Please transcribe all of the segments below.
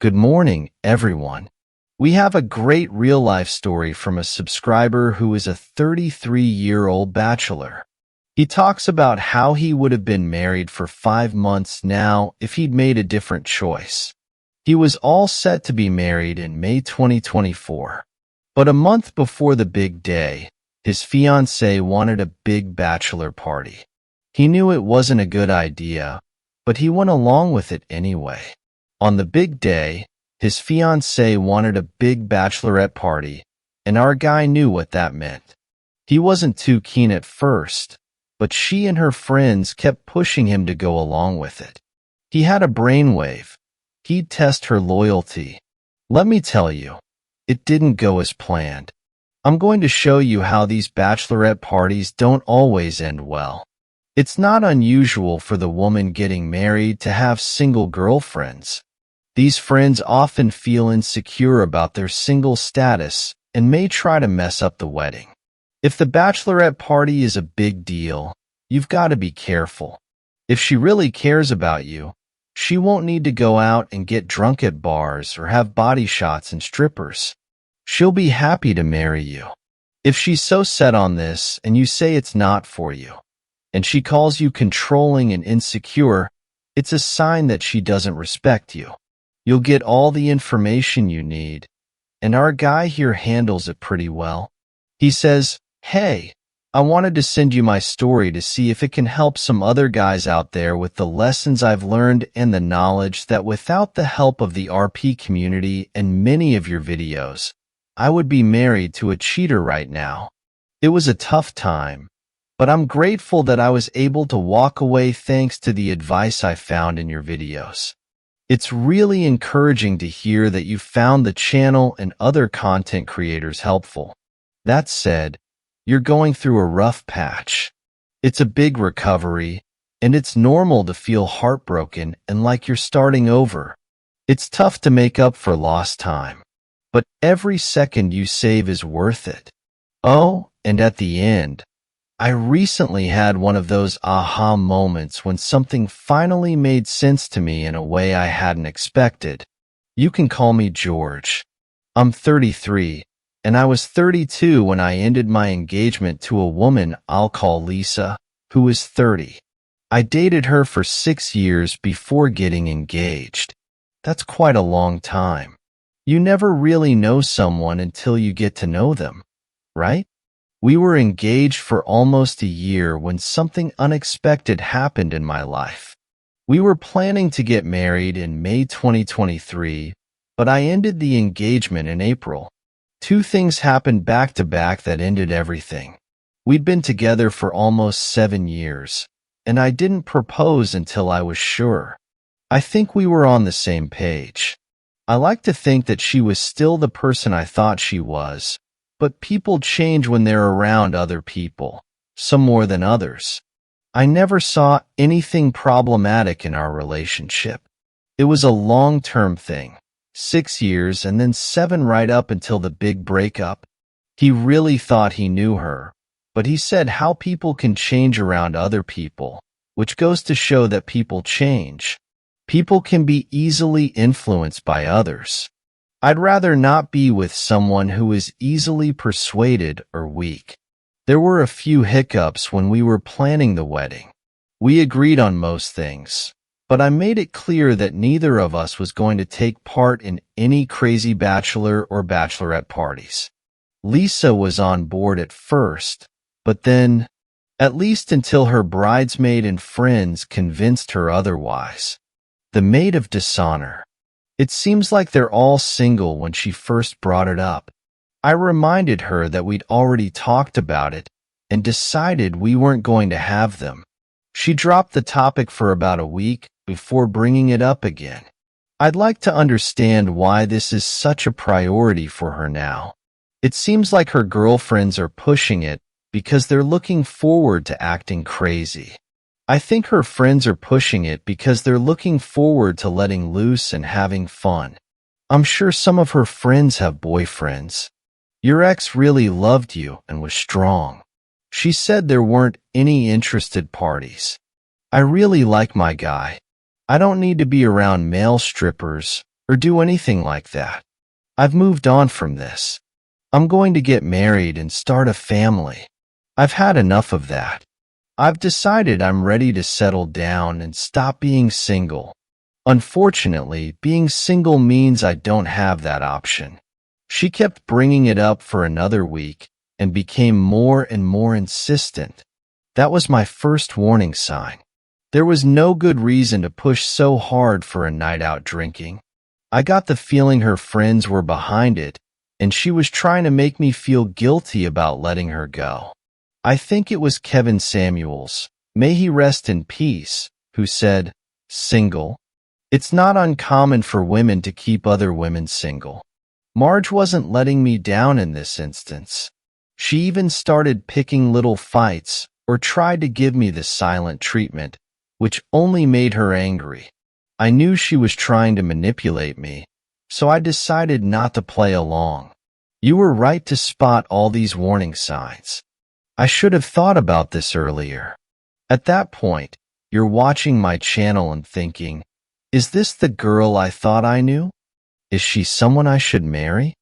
Good morning, everyone. We have a great real-life story from a subscriber who is a 33-year-old bachelor. He talks about how he would have been married for 5 months now if he'd made a different choice. He was all set to be married in May 2024. But a month before the big day, his fiancée wanted a big bachelor party. He knew it wasn't a good idea, but he went along with it anyway. On the big day, his fiancée wanted a big bachelorette party, and our guy knew what that meant. He wasn't too keen at first, but she and her friends kept pushing him to go along with it. He had a brainwave. He'd test her loyalty. Let me tell you, it didn't go as planned. I'm going to show you how these bachelorette parties don't always end well. It's not unusual for the woman getting married to have single girlfriends. These friends often feel insecure about their single status and may try to mess up the wedding. If the bachelorette party is a big deal, you've got to be careful. If she really cares about you, she won't need to go out and get drunk at bars or have body shots and strippers. She'll be happy to marry you. If she's so set on this and you say it's not for you, and she calls you controlling and insecure, it's a sign that she doesn't respect you. You'll get all the information you need, and our guy here handles it pretty well. He says, "Hey, I wanted to send you my story to see if it can help some other guys out there with the lessons I've learned and the knowledge that without the help of the RP community and many of your videos, I would be married to a cheater right now. It was a tough time, but I'm grateful that I was able to walk away thanks to the advice I found in your videos. It's really encouraging to hear that you found the channel and other content creators helpful. That said, you're going through a rough patch. It's a big recovery, and it's normal to feel heartbroken and like you're starting over. It's tough to make up for lost time, but every second you save is worth it. Oh, and at the end, I recently had one of those aha moments when something finally made sense to me in a way I hadn't expected. You can call me George. I'm 33, and I was 32 when I ended my engagement to a woman I'll call Lisa, who was 30. I dated her for 6 years before getting engaged. That's quite a long time. You never really know someone until you get to know them, right? We were engaged for almost a year when something unexpected happened in my life. We were planning to get married in May 2023, but I ended the engagement in April. 2 things happened back to back that ended everything. We'd been together for almost 7 years, and I didn't propose until I was sure. I think we were on the same page. I like to think that she was still the person I thought she was, but people change when they're around other people, some more than others. I never saw anything problematic in our relationship. It was a long-term thing, 6 years and then 7 right up until the big breakup. He really thought he knew her, but he said how people can change around other people, which goes to show that people change. People can be easily influenced by others. I'd rather not be with someone who is easily persuaded or weak. There were a few hiccups when we were planning the wedding. We agreed on most things, but I made it clear that neither of us was going to take part in any crazy bachelor or bachelorette parties. Lisa was on board at first, but then, at least until her bridesmaid and friends convinced her otherwise. The maid of dishonor. It seems like they're all single when she first brought it up. I reminded her that we'd already talked about it and decided we weren't going to have them. She dropped the topic for about a week before bringing it up again. I'd like to understand why this is such a priority for her now. It seems like her girlfriends are pushing it because they're looking forward to acting crazy. I think her friends are pushing it because they're looking forward to letting loose and having fun. I'm sure some of her friends have boyfriends. Your ex really loved you and was strong. She said there weren't any interested parties. I really like my guy. I don't need to be around male strippers or do anything like that. I've moved on from this. I'm going to get married and start a family. I've had enough of that. I've decided I'm ready to settle down and stop being single. Unfortunately, being single means I don't have that option. She kept bringing it up for another week and became more and more insistent. That was my first warning sign. There was no good reason to push so hard for a night out drinking. I got the feeling her friends were behind it, and she was trying to make me feel guilty about letting her go. I think it was Kevin Samuels, may he rest in peace, who said, "Single? It's not uncommon for women to keep other women single." Marge wasn't letting me down in this instance. She even started picking little fights or tried to give me the silent treatment, which only made her angry. I knew she was trying to manipulate me, so I decided not to play along. You were right to spot all these warning signs. I should have thought about this earlier. At that point, you're watching my channel and thinking, is this the girl I thought I knew? Is she someone I should marry?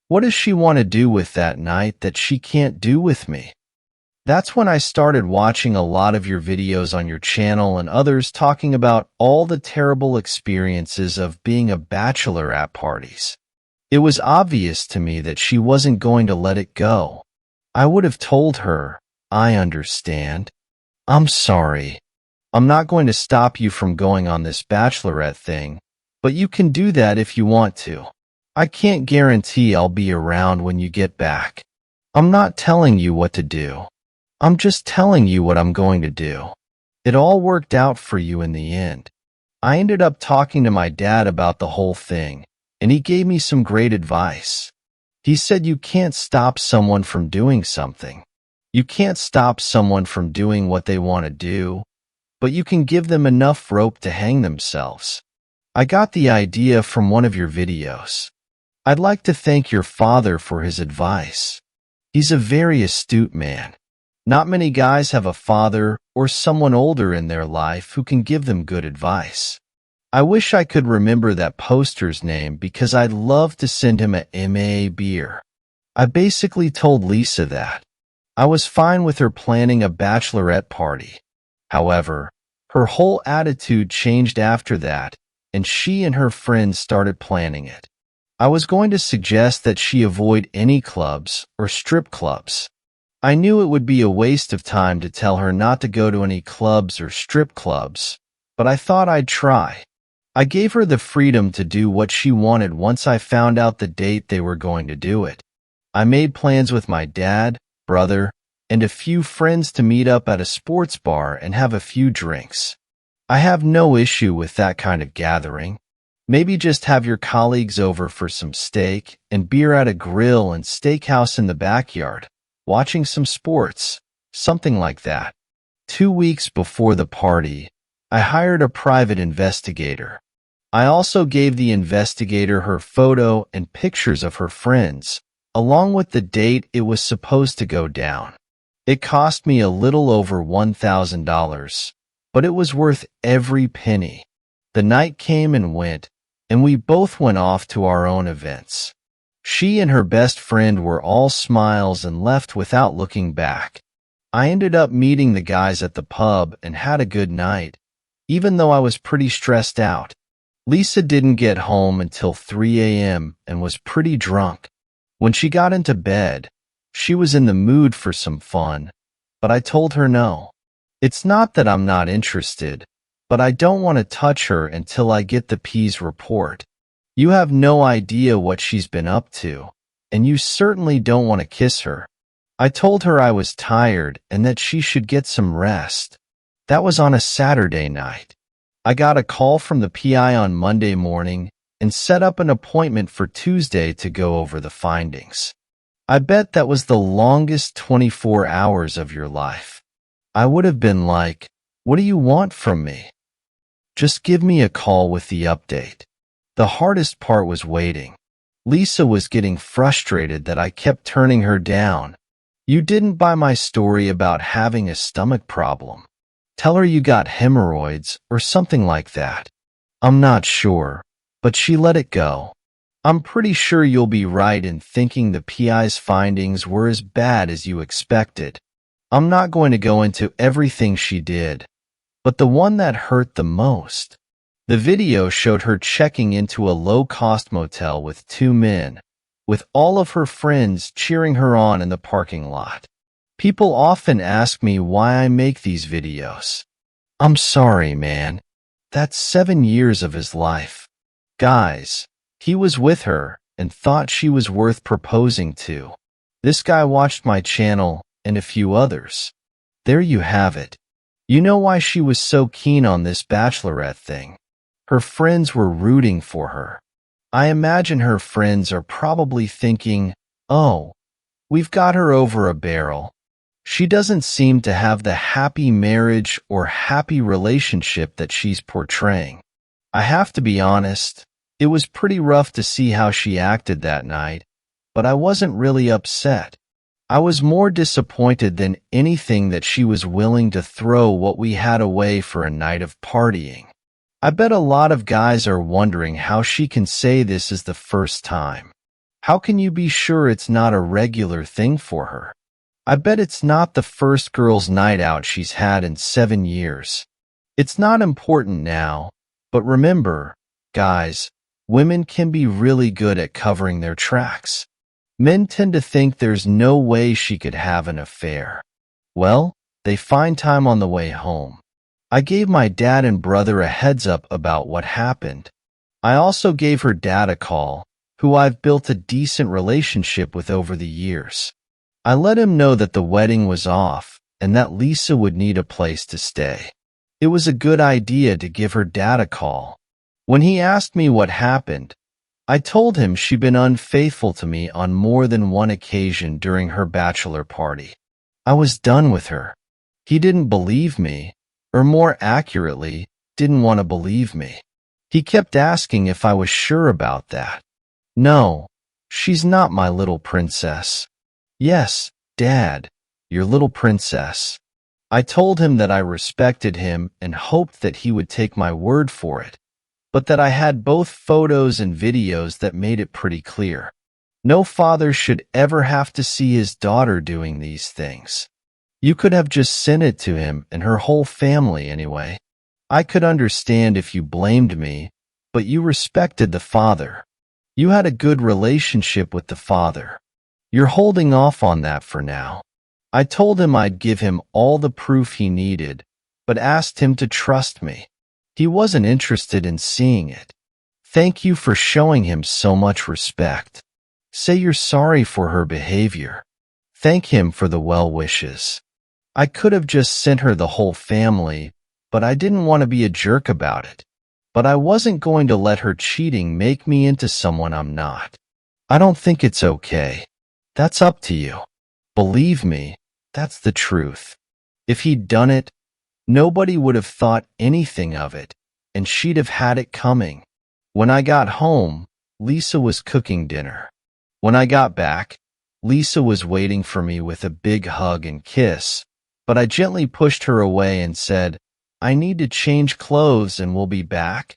What does she want to do with that night that she can't do with me? That's when I started watching a lot of your videos on your channel and others talking about all the terrible experiences of being a bachelor at parties. It was obvious to me that she wasn't going to let it go. I would have told her, "I understand. I'm sorry. I'm not going to stop you from going on this Bachelorette thing, but you can do that if you want to. I can't guarantee I'll be around when you get back. I'm not telling you what to do. I'm just telling you what I'm going to do." It all worked out for you in the end. I ended up talking to my dad about the whole thing, and he gave me some great advice. He said you can't stop someone from doing something. You can't stop someone from doing what they want to do, but you can give them enough rope to hang themselves. I got the idea from one of your videos. I'd like to thank your father for his advice. He's a very astute man. Not many guys have a father or someone older in their life who can give them good advice. I wish I could remember that poster's name because I'd love to send him a MAA beer. I basically told Lisa that. I was fine with her planning a bachelorette party. However, her whole attitude changed after that, and she and her friends started planning it. I was going to suggest that she avoid any clubs or strip clubs. I knew it would be a waste of time to tell her not to go to any clubs or strip clubs, but I thought I'd try. I gave her the freedom to do what she wanted once I found out the date they were going to do it. I made plans with my dad, brother, and a few friends to meet up at a sports bar and have a few drinks. I have no issue with that kind of gathering. Maybe just have your colleagues over for some steak and beer at a grill and steakhouse in the backyard, watching some sports, something like that. 2 weeks before the party, I hired a private investigator. I also gave the investigator her photo and pictures of her friends, along with the date it was supposed to go down. It cost me a little over $1,000, but it was worth every penny. The night came and went, and we both went off to our own events. She and her best friend were all smiles and left without looking back. I ended up meeting the guys at the pub and had a good night, even though I was pretty stressed out. Lisa didn't get home until 3 a.m. and was pretty drunk. When she got into bed, she was in the mood for some fun, but I told her no. It's not that I'm not interested, but I don't want to touch her until I get the P's report. You have no idea what she's been up to, and you certainly don't want to kiss her. I told her I was tired and that she should get some rest. That was on a Saturday night. I got a call from the PI on Monday morning and set up an appointment for Tuesday to go over the findings. I bet that was the longest 24 hours of your life. I would have been like, "What do you want from me? Just give me a call with the update." The hardest part was waiting. Lisa was getting frustrated that I kept turning her down. You didn't buy my story about having a stomach problem. Tell her you got hemorrhoids or something like that. I'm not sure, but she let it go. I'm pretty sure you'll be right in thinking the PI's findings were as bad as you expected. I'm not going to go into everything she did, but the one that hurt the most. The video showed her checking into a low-cost motel with two men, with all of her friends cheering her on in the parking lot. People often ask me why I make these videos. I'm sorry, man. That's 7 years of his life. Guys, he was with her and thought she was worth proposing to. This guy watched my channel and a few others. There you have it. You know why she was so keen on this Bachelorette thing. Her friends were rooting for her. I imagine her friends are probably thinking, oh, we've got her over a barrel. She doesn't seem to have the happy marriage or happy relationship that she's portraying. I have to be honest, it was pretty rough to see how she acted that night, but I wasn't really upset. I was more disappointed than anything that she was willing to throw what we had away for a night of partying. I bet a lot of guys are wondering how she can say this is the first time. How can you be sure it's not a regular thing for her? I bet it's not the first girls' night out she's had in 7 years. It's not important now, but remember, guys, women can be really good at covering their tracks. Men tend to think there's no way she could have an affair. Well, they find time on the way home. I gave my dad and brother a heads up about what happened. I also gave her dad a call, who I've built a decent relationship with over the years. I let him know that the wedding was off and that Lisa would need a place to stay. It was a good idea to give her dad a call. When he asked me what happened, I told him she'd been unfaithful to me on more than one occasion during her bachelor party. I was done with her. He didn't believe me, or more accurately, didn't want to believe me. He kept asking if I was sure about that. No, she's not my little princess. Yes, Dad, your little princess. I told him that I respected him and hoped that he would take my word for it, but that I had both photos and videos that made it pretty clear. No father should ever have to see his daughter doing these things. You could have just sent it to him and her whole family anyway. I could understand if you blamed me, but you respected the father. You had a good relationship with the father. You're holding off on that for now. I told him I'd give him all the proof he needed, but asked him to trust me. He wasn't interested in seeing it. Thank you for showing him so much respect. Say you're sorry for her behavior. Thank him for the well wishes. I could have just sent her the whole family, but I didn't want to be a jerk about it. But I wasn't going to let her cheating make me into someone I'm not. I don't think it's okay. That's up to you. Believe me, that's the truth. If he'd done it, nobody would have thought anything of it, and she'd have had it coming. When I got home, Lisa was cooking dinner. When I got back, Lisa was waiting for me with a big hug and kiss, but I gently pushed her away and said, I need to change clothes and we'll be back.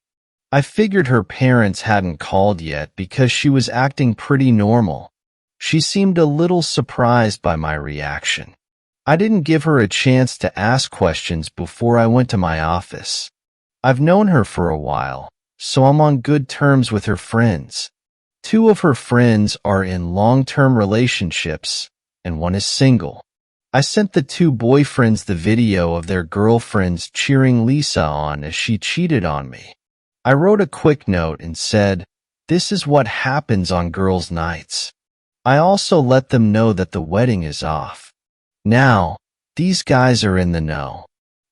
I figured her parents hadn't called yet because she was acting pretty normal. She seemed a little surprised by my reaction. I didn't give her a chance to ask questions before I went to my office. I've known her for a while, so I'm on good terms with her friends. 2 of her friends are in long-term relationships, and 1 is single. I sent the 2 boyfriends the video of their girlfriends cheering Lisa on as she cheated on me. I wrote a quick note and said, this is what happens on girls' nights. I also let them know that the wedding is off. Now, these guys are in the know.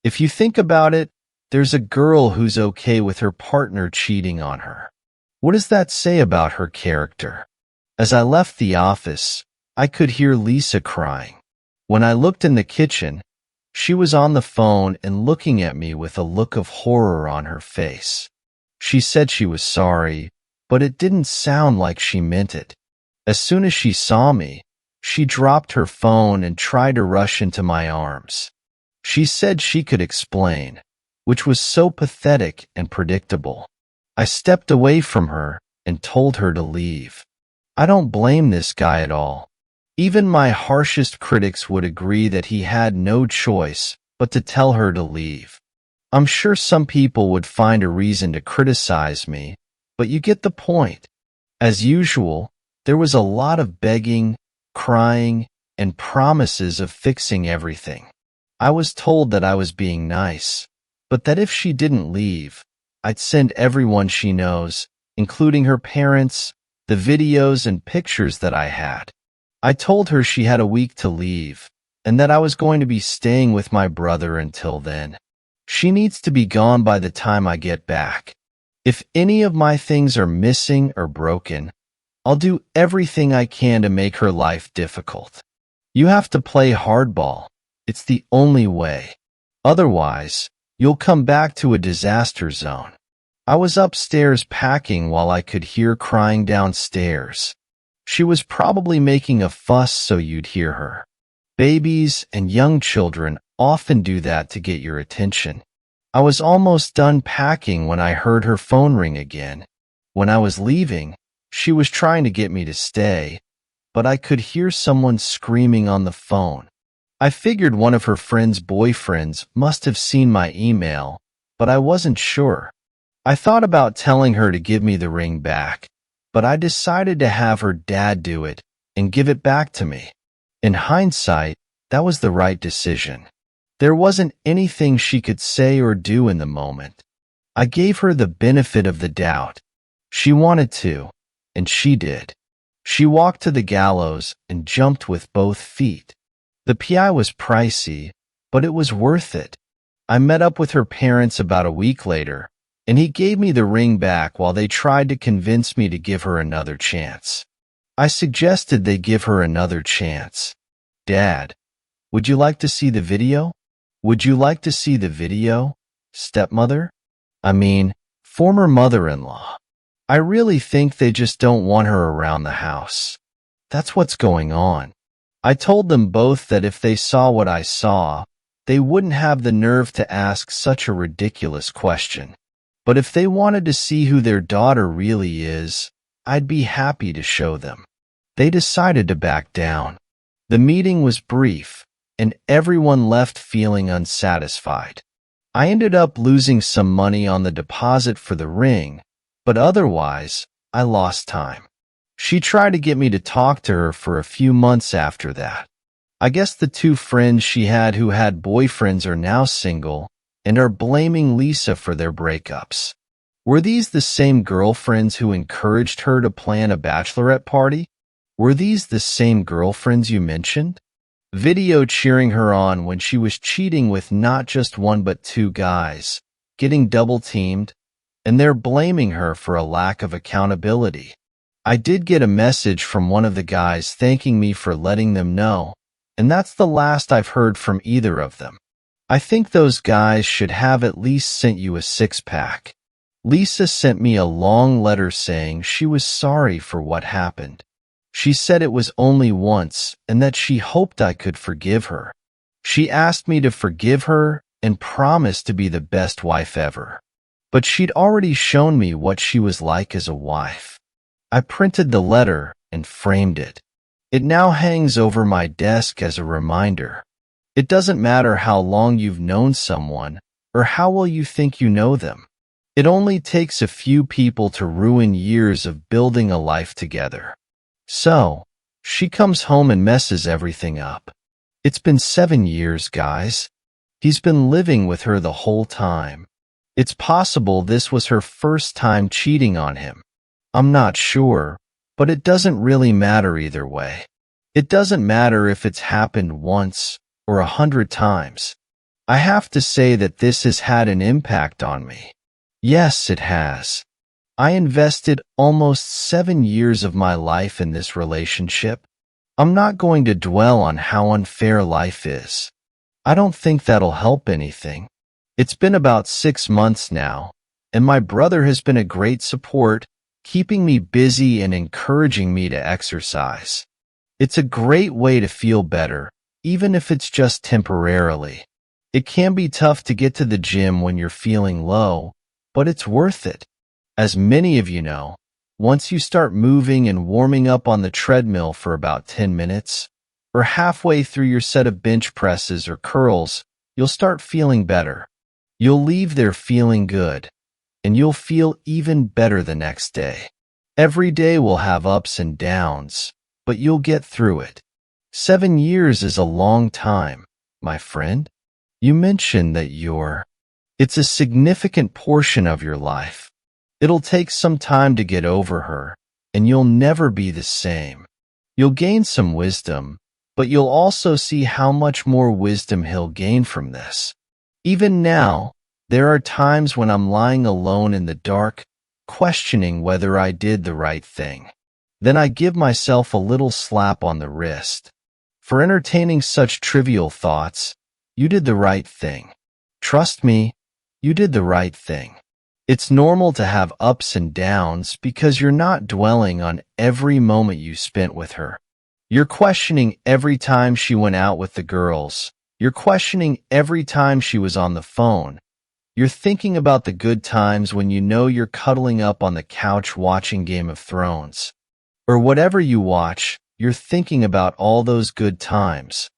If you think about it, there's a girl who's okay with her partner cheating on her. What does that say about her character? As I left the office, I could hear Lisa crying. When I looked in the kitchen, she was on the phone and looking at me with a look of horror on her face. She said she was sorry, but it didn't sound like she meant it. As soon as she saw me, she dropped her phone and tried to rush into my arms. She said she could explain, which was so pathetic and predictable. I stepped away from her and told her to leave. I don't blame this guy at all. Even my harshest critics would agree that he had no choice but to tell her to leave. I'm sure some people would find a reason to criticize me, but you get the point. As usual, there was a lot of begging, crying, and promises of fixing everything. I was told that I was being nice, but that if she didn't leave, I'd send everyone she knows, including her parents, the videos and pictures that I had. I told her she had a week to leave, and that I was going to be staying with my brother until then. She needs to be gone by the time I get back. If any of my things are missing or broken, I'll do everything I can to make her life difficult. You have to play hardball. It's the only way. Otherwise, you'll come back to a disaster zone. I was upstairs packing while I could hear crying downstairs. She was probably making a fuss so you'd hear her. Babies and young children often do that to get your attention. I was almost done packing when I heard her phone ring again. When I was leaving, she was trying to get me to stay, but I could hear someone screaming on the phone. I figured one of her friend's boyfriends must have seen my email, but I wasn't sure. I thought about telling her to give me the ring back, but I decided to have her dad do it and give it back to me. In hindsight, that was the right decision. There wasn't anything she could say or do in the moment. I gave her the benefit of the doubt. She wanted to, and she did. She walked to the gallows and jumped with both feet. The PI was pricey, but it was worth it. I met up with her parents about a week later, and he gave me the ring back while they tried to convince me to give her another chance. I suggested they give her another chance. Dad, would you like to see the video? Would you like to see the video, stepmother? I mean, former mother-in-law. I really think they just don't want her around the house. That's what's going on. I told them both that if they saw what I saw, they wouldn't have the nerve to ask such a ridiculous question. But if they wanted to see who their daughter really is, I'd be happy to show them. They decided to back down. The meeting was brief, and everyone left feeling unsatisfied. I ended up losing some money on the deposit for the ring, but otherwise, I lost time. She tried to get me to talk to her for a few months after that. I guess the two friends she had who had boyfriends are now single and are blaming Lisa for their breakups. Were these the same girlfriends who encouraged her to plan a bachelorette party? Were these the same girlfriends you mentioned? Video cheering her on when she was cheating with not just one but two guys, getting double-teamed, and they're blaming her for a lack of accountability. I did get a message from one of the guys thanking me for letting them know, and that's the last I've heard from either of them. I think those guys should have at least sent you a six-pack. Lisa sent me a long letter saying she was sorry for what happened. She said it was only once and that she hoped I could forgive her. She asked me to forgive her and promise to be the best wife ever. But she'd already shown me what she was like as a wife. I printed the letter and framed it. It now hangs over my desk as a reminder. It doesn't matter how long you've known someone or how well you think you know them. It only takes a few people to ruin years of building a life together. So, she comes home and messes everything up. It's been 7 years, guys. He's been living with her the whole time. It's possible this was her first time cheating on him. I'm not sure, but it doesn't really matter either way. It doesn't matter if it's happened once or 100 times. I have to say that this has had an impact on me. Yes, it has. I invested almost 7 years of my life in this relationship. I'm not going to dwell on how unfair life is. I don't think that'll help anything. It's been about 6 months now, and my brother has been a great support, keeping me busy and encouraging me to exercise. It's a great way to feel better, even if it's just temporarily. It can be tough to get to the gym when you're feeling low, but it's worth it. As many of you know, once you start moving and warming up on the treadmill for about 10 minutes, or halfway through your set of bench presses or curls, you'll start feeling better. You'll leave there feeling good, and you'll feel even better the next day. Every day will have ups and downs, but you'll get through it. 7 years is a long time, my friend. You mentioned that it's a significant portion of your life. It'll take some time to get over her, and you'll never be the same. You'll gain some wisdom, but you'll also see how much more wisdom he'll gain from this. Even now, there are times when I'm lying alone in the dark, questioning whether I did the right thing. Then I give myself a little slap on the wrist. For entertaining such trivial thoughts, you did the right thing. Trust me, you did the right thing. It's normal to have ups and downs because you're not dwelling on every moment you spent with her. You're questioning every time she went out with the girls. You're questioning every time she was on the phone. You're thinking about the good times when you know you're cuddling up on the couch watching Game of Thrones. Or whatever you watch, you're thinking about all those good times,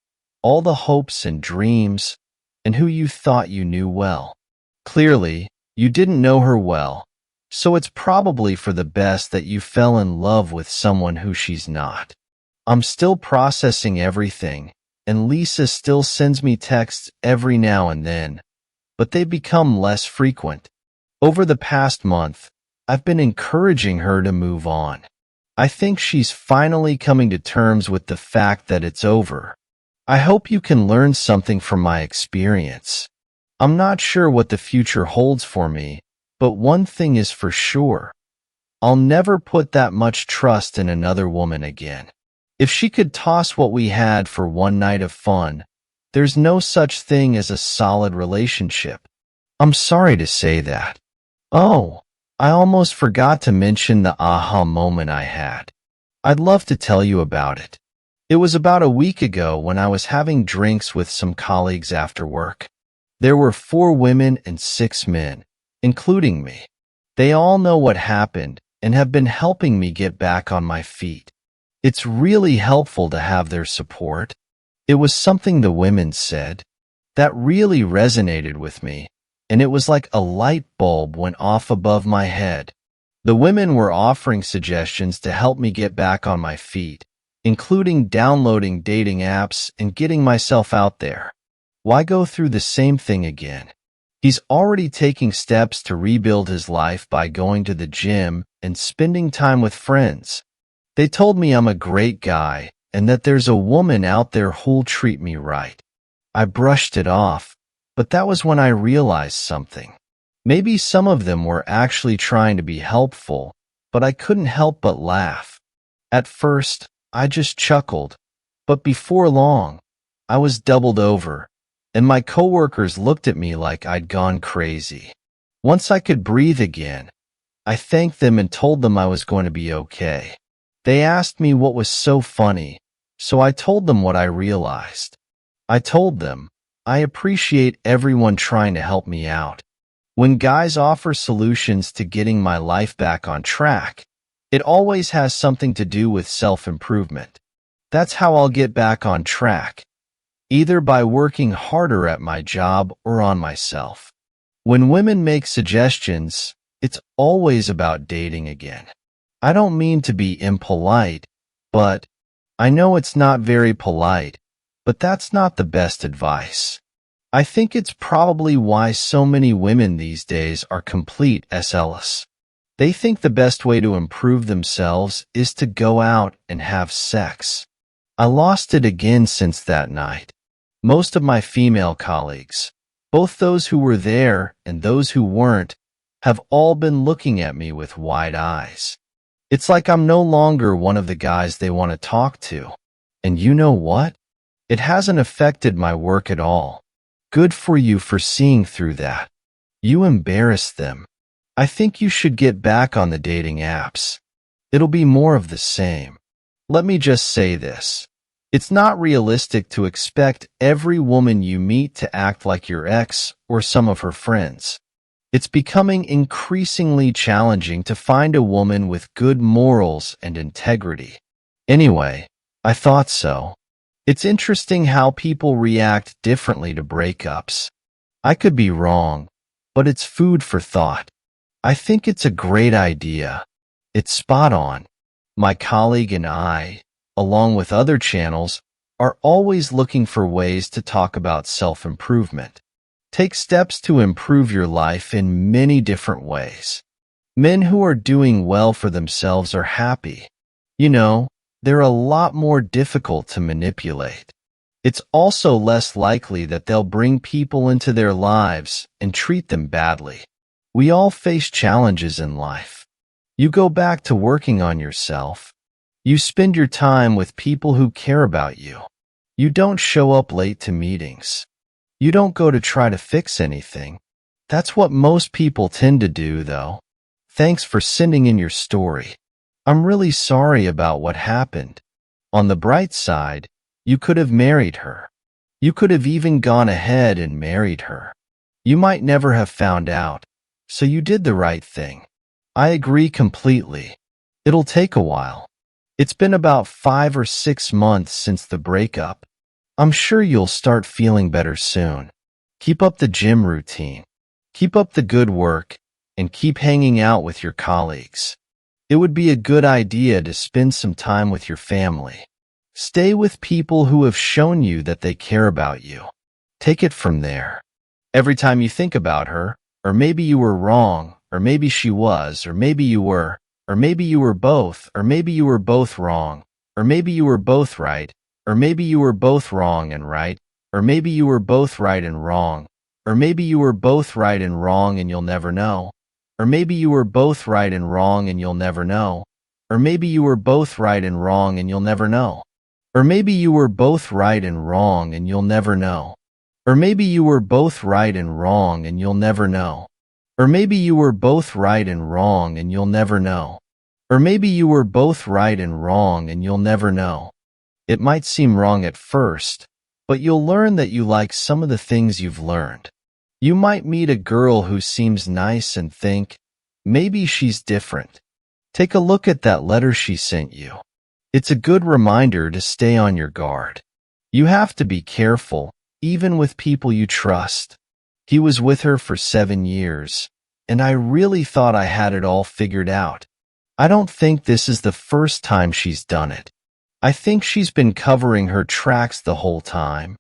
all the hopes and dreams, and who you thought you knew well. Clearly, you didn't know her well, so it's probably for the best that you fell in love with someone who she's not. I'm still processing everything, and Lisa still sends me texts every now and then, but they become less frequent. Over the past month, I've been encouraging her to move on. I think she's finally coming to terms with the fact that it's over. I hope you can learn something from my experience. I'm not sure what the future holds for me, but one thing is for sure. I'll never put that much trust in another woman again. If she could toss what we had for one night of fun, there's no such thing as a solid relationship. I'm sorry to say that. Oh, I almost forgot to mention the aha moment I had. I'd love to tell you about it. It was about a week ago when I was having drinks with some colleagues after work. There were 4 women and 6 men, including me. They all know what happened and have been helping me get back on my feet. It's really helpful to have their support. It was something the women said that really resonated with me, and it was like a light bulb went off above my head. The women were offering suggestions to help me get back on my feet, including downloading dating apps and getting myself out there. Why go through the same thing again? He's already taking steps to rebuild his life by going to the gym and spending time with friends. They told me I'm a great guy and that there's a woman out there who'll treat me right. I brushed it off, but that was when I realized something. Maybe some of them were actually trying to be helpful, but I couldn't help but laugh. At first, I just chuckled, but before long, I was doubled over, and my coworkers looked at me like I'd gone crazy. Once I could breathe again, I thanked them and told them I was going to be okay. They asked me what was so funny, so I told them what I realized. I told them, I appreciate everyone trying to help me out. When guys offer solutions to getting my life back on track, it always has something to do with self-improvement. That's how I'll get back on track, either by working harder at my job or on myself. When women make suggestions, it's always about dating again. I don't mean to be impolite, but I know it's not very polite, but that's not the best advice. I think it's probably why so many women these days are complete SLs. They think the best way to improve themselves is to go out and have sex. I lost it again since that night. Most of my female colleagues, both those who were there and those who weren't, have all been looking at me with wide eyes. It's like I'm no longer one of the guys they want to talk to. And you know what? It hasn't affected my work at all. Good for you for seeing through that. You embarrassed them. I think you should get back on the dating apps. It'll be more of the same. Let me just say this. It's not realistic to expect every woman you meet to act like your ex or some of her friends. It's becoming increasingly challenging to find a woman with good morals and integrity. Anyway, I thought so. It's interesting how people react differently to breakups. I could be wrong, but it's food for thought. I think it's a great idea. It's spot on. My colleague and I, along with other channels, are always looking for ways to talk about self-improvement. Take steps to improve your life in many different ways. Men who are doing well for themselves are happy. You know, they're a lot more difficult to manipulate. It's also less likely that they'll bring people into their lives and treat them badly. We all face challenges in life. You go back to working on yourself. You spend your time with people who care about you. You don't show up late to meetings. You don't go to try to fix anything. That's what most people tend to do, though. Thanks for sending in your story. I'm really sorry about what happened. On the bright side, you could have married her. You could have even gone ahead and married her. You might never have found out, so you did the right thing. I agree completely. It'll take a while. It's been about 5 or 6 months since the breakup. I'm sure you'll start feeling better soon. Keep up the gym routine. Keep up the good work, and keep hanging out with your colleagues. It would be a good idea to spend some time with your family. Stay with people who have shown you that they care about you. Take it from there. Every time you think about her, or maybe you were wrong, or maybe she was, or maybe you were, or maybe you were both, or maybe you were both wrong, or maybe you were both right, or maybe you were both wrong and right, or maybe you were both right and wrong, or maybe you were both right and wrong and you'll never know, or maybe you were both right and wrong and you'll never know, or maybe you were both right and wrong and you'll never know, or maybe you were both right and wrong and you'll never know, or maybe you were both right and wrong and you'll never know, or maybe you were both right and wrong and you'll never know, or maybe you were both right and wrong and you'll never know. It might seem wrong at first, but you'll learn that you like some of the things you've learned. You might meet a girl who seems nice and think, maybe she's different. Take a look at that letter she sent you. It's a good reminder to stay on your guard. You have to be careful, even with people you trust. He was with her for 7 years, and I really thought I had it all figured out. I don't think this is the first time she's done it. I think she's been covering her tracks the whole time.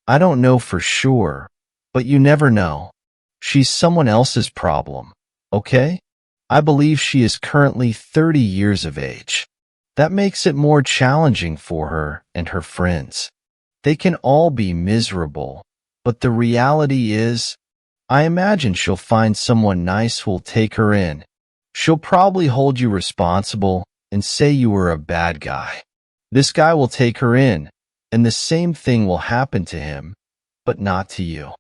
I don't know for sure, but you never know. She's someone else's problem, okay? I believe she is currently 30 years of age. That makes it more challenging for her and her friends. They can all be miserable, but the reality is, I imagine she'll find someone nice who'll take her in. She'll probably hold you responsible and say you were a bad guy. This guy will take her in, and the same thing will happen to him, but not to you.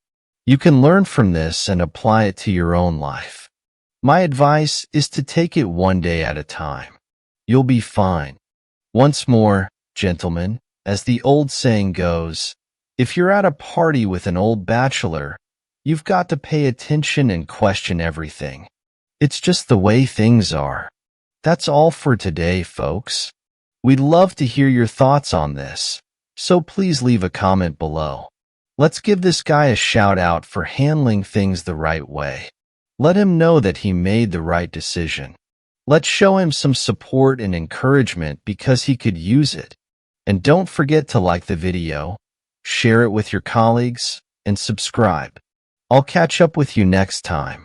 You can learn from this and apply it to your own life. My advice is to take it one day at a time. You'll be fine. Once more, gentlemen, as the old saying goes, if you're at a party with an old bachelor, you've got to pay attention and question everything. It's just the way things are. That's all for today, folks. We'd love to hear your thoughts on this, so please leave a comment below. Let's give this guy a shout out for handling things the right way. Let him know that he made the right decision. Let's show him some support and encouragement because he could use it. And don't forget to like the video, share it with your colleagues, and subscribe. I'll catch up with you next time.